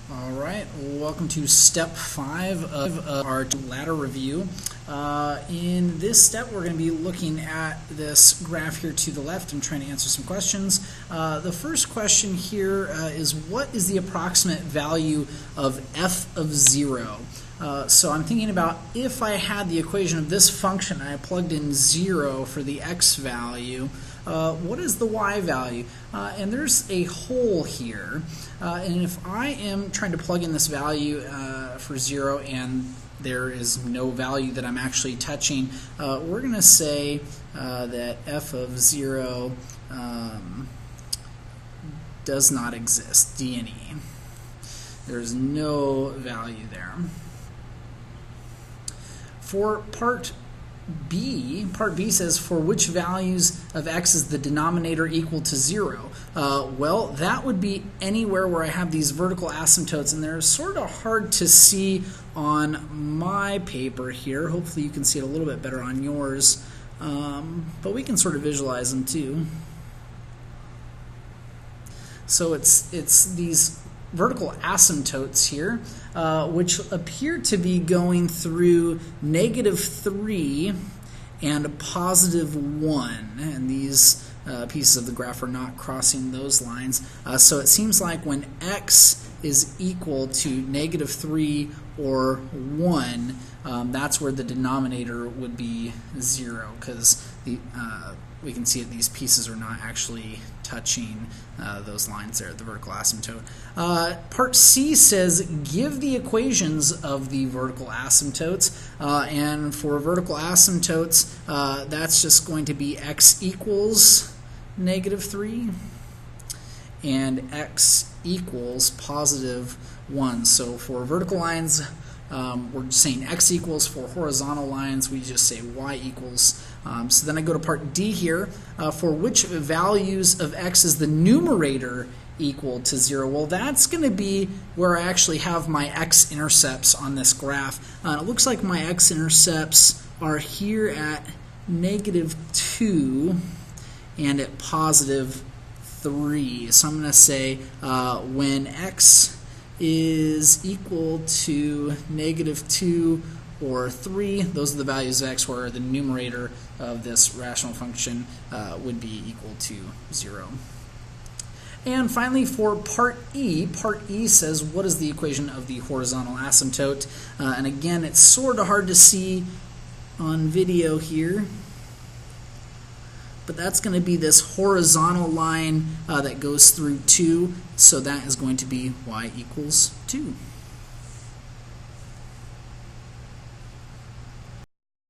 All right, welcome to step 5 of our ladder review. In this step, we're going to be looking at this graph here to the left and trying to answer some questions. The first question here is what is the approximate value of f of 0? So I'm thinking about if I had the equation of this function and I plugged in 0 for the x value, what is the y value? And there's a hole here, and if I am trying to plug in this value for 0 and there is no value that I'm actually touching, we're going to say that f of 0 does not exist, D and E. There's no value there. For part B says, for which values of x is the denominator equal to 0? Well, that would be anywhere where I have these vertical asymptotes, and they're sort of hard to see on my paper here. Hopefully you can see it a little bit better on yours, but we can sort of visualize them too. So it's these vertical asymptotes here, which appear to be going through -3 and +1, and these pieces of the graph are not crossing those lines. So it seems like when x is equal to -3 or 1, that's where the denominator would be 0, because we can see that these pieces are not actually touching those lines there, the vertical asymptote. Part C says give the equations of the vertical asymptotes, and for vertical asymptotes that's just going to be x equals -3 and x equals +1. So for vertical lines we're saying x equals. For horizontal lines we just say y equals. So then I go to part D here, for which values of x is the numerator equal to 0? Well, that's going to be where I actually have my x-intercepts on this graph. It looks like my x-intercepts are here at -2 and at +3. So I'm going to say when x is equal to -2 or 3, those are the values of x where the numerator of this rational function would be equal to 0. And finally, for part E says what is the equation of the horizontal asymptote? And again, it's sort of hard to see on video here, but that's going to be this horizontal line that goes through 2, so that is going to be y equals 2.